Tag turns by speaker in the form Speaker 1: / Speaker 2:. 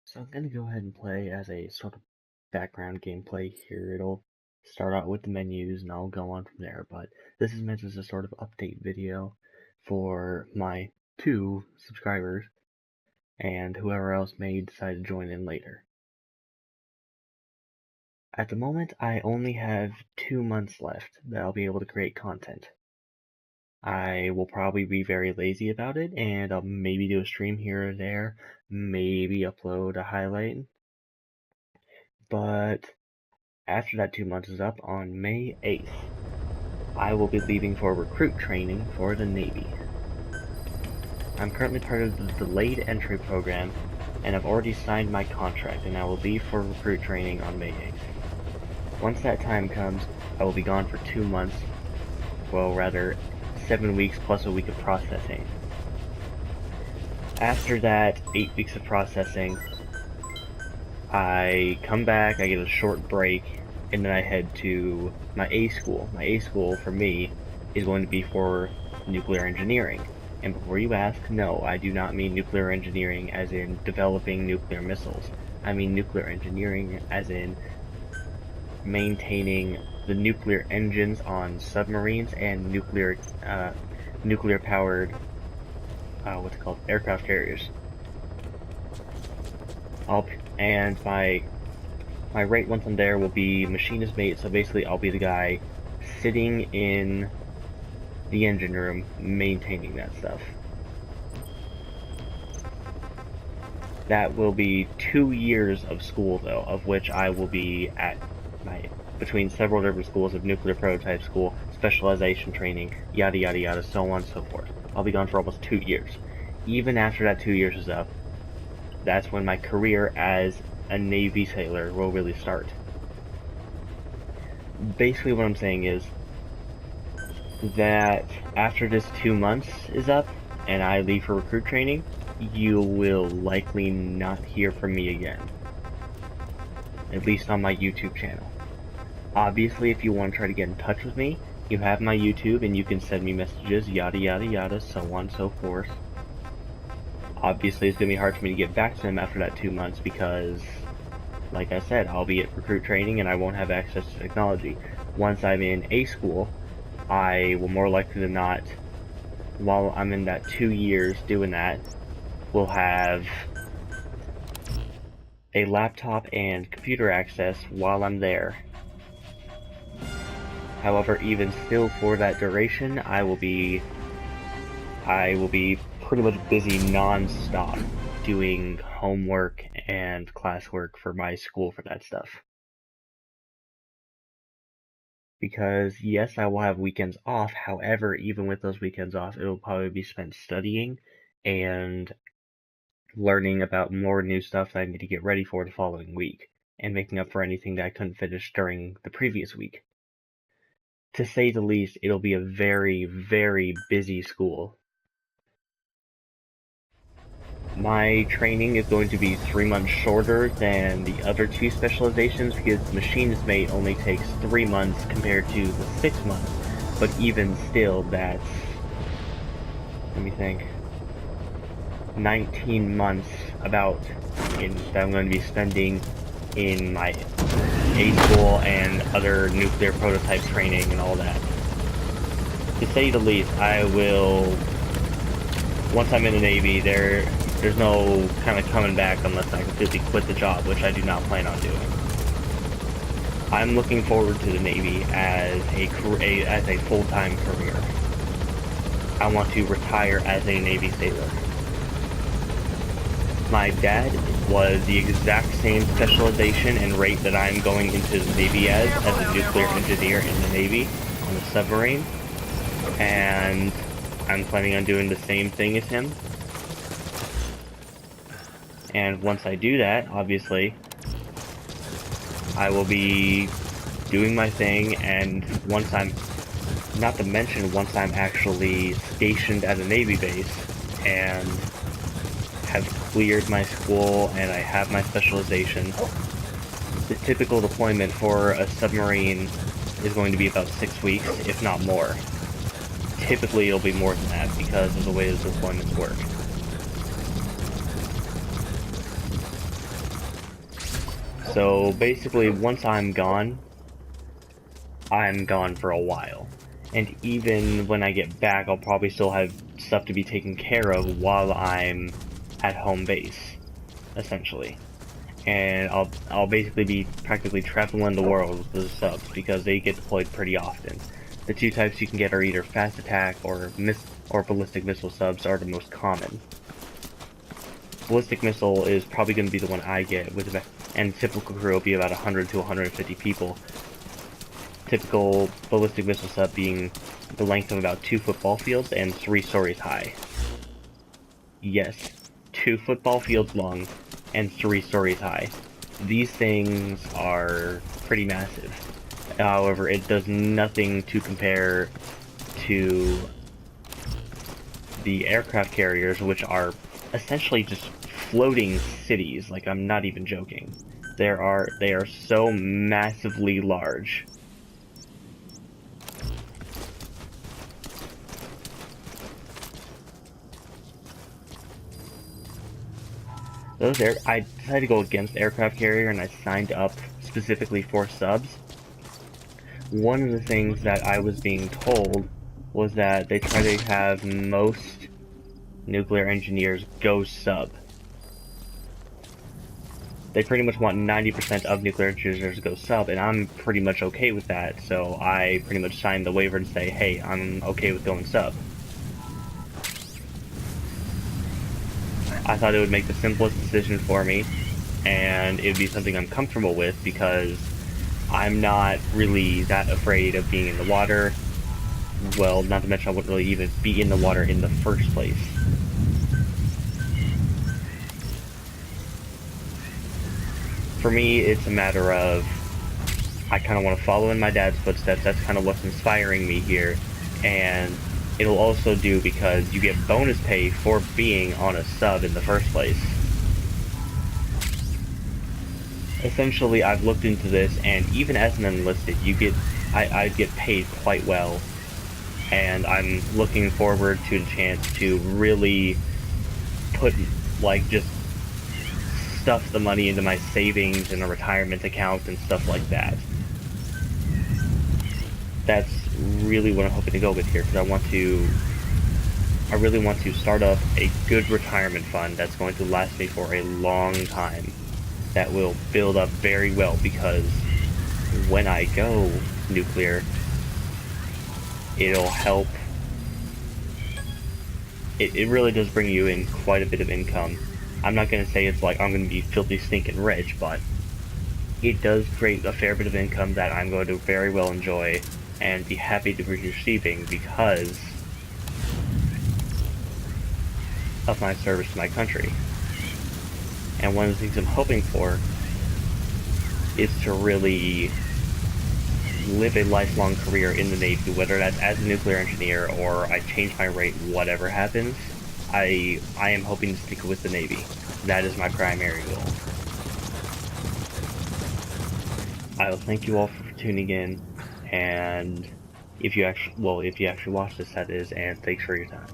Speaker 1: So I'm gonna go ahead and play as a sort of background gameplay here. It'll start out with the menus and I'll go on from there, but this is meant as a sort of update video for my 2 subscribers and whoever else may decide to join in later. At the moment, I only have 2 months left that I'll be able to create content. I will probably be very lazy about it, and I'll maybe do a stream here or there, maybe upload a highlight, but after that 2 months is up, on May 8th, I will be leaving for recruit training for the Navy. I'm currently part of the delayed entry program, and I've already signed my contract, and I will leave for recruit training on May 8th. Once that time comes, I will be gone for 2 months, well rather 7 weeks plus a week of processing. After that 8 weeks of processing, I come back, I get a short break, and then I head to my A school. My A school, for me, is going to be for nuclear engineering. And before you ask, no, I do not mean nuclear engineering as in developing nuclear missiles. I mean nuclear engineering as in maintaining the nuclear engines on submarines and nuclear-powered, aircraft carriers. And my rate once I'm there will be machinist mate, so basically I'll be the guy sitting in the engine room maintaining that stuff. That will be 2 years of school though, of which I will be at between several different schools of nuclear prototype school, specialization training, yada yada yada, so on and so forth. I'll be gone for almost 2 years. Even after that 2 years is up, that's when my career as a Navy sailor will really start. Basically what I'm saying is that after this 2 months is up and I leave for recruit training, you will likely not hear from me again. At least on my YouTube channel. Obviously, if you want to try to get in touch with me, you have my YouTube and you can send me messages, yada yada yada, so on and so forth. Obviously, it's going to be hard for me to get back to them after that 2 months because, like I said, I'll be at recruit training and I won't have access to technology. Once I'm in A school, I will more likely than not, while I'm in that 2 years doing that, will have a laptop and computer access while I'm there. However, even still for that duration, I will be pretty much busy non-stop doing homework and classwork for my school for that stuff. Because yes, I will have weekends off, however, even with those weekends off, it will probably be spent studying and learning about more new stuff that I need to get ready for the following week, and making up for anything that I couldn't finish during the previous week. To say the least, it'll be a very, very busy school. My training is going to be 3 months shorter than the other 2 specializations because machinist mate only takes 3 months compared to the 6 months. But even still, that's, let me think, 19 months that I'm going to be spending in my A school and other nuclear prototype training and all that. To say the least, I will, once I'm in the Navy, there's no kind of coming back unless I completely quit the job, which I do not plan on doing. I'm looking forward to the Navy as a full-time career. I want to retire as a Navy sailor. My dad was the exact same specialization and rate that I'm going into the Navy as a nuclear engineer in the Navy on a submarine, and I'm planning on doing the same thing as him. And once I do that, obviously, I will be doing my thing, and once I'm actually stationed at a Navy base and have cleared my school and I have my specialization, the typical deployment for a submarine is going to be about 6 weeks, if not more. Typically it'll be more than that because of the way the deployments work. So basically, once I'm gone for a while. And even when I get back, I'll probably still have stuff to be taken care of while I'm at home base, essentially. And I'll basically be practically traveling the world with the subs because they get deployed pretty often. The two types you can get are either fast attack or ballistic missile subs are the most common. Ballistic missile is probably going to be the one I get and typical crew will be about 100 to 150 people. Typical ballistic missile sub being the length of about 2 football fields and 3 stories high. Yes, 2 football fields long and 3 stories high. These things are pretty massive. However, it does nothing to compare to the aircraft carriers, which are essentially just floating cities. Like, I'm not even joking. They are so massively large. I decided to go against aircraft carrier and I signed up specifically for subs. One of the things that I was being told was that they try to have most nuclear engineers go sub. They pretty much want 90% of nuclear engineers to go sub, and I'm pretty much okay with that, so I pretty much signed the waiver and say, hey, I'm okay with going sub. I thought it would make the simplest decision for me, and it would be something I'm comfortable with because I'm not really that afraid of being in the water. Well, not to mention I wouldn't really even be in the water in the first place. For me, it's a matter of I kind of want to follow in my dad's footsteps. That's kind of what's inspiring me here, and it'll also do because you get bonus pay for being on a sub in the first place. Essentially, I've looked into this, and even as an enlisted, I'd get paid quite well, and I'm looking forward to the chance to really put, like, just stuff the money into my savings and a retirement account and stuff like that. That's really what I'm hoping to go with here, because I really want to start up a good retirement fund that's going to last me for a long time, that will build up very well, because when I go nuclear, it'll help. It really does bring you in quite a bit of income. I'm not going to say it's like I'm going to be filthy stinking rich, but it does create a fair bit of income that I'm going to very well enjoy and be happy to be receiving because of my service to my country. And one of the things I'm hoping for is to really live a lifelong career in the Navy, whether that's as a nuclear engineer or I change my rate, whatever happens. I am hoping to stick with the Navy. That is my primary goal. I will thank you all for tuning in, and if you actually watch this, that is, and thanks for your time.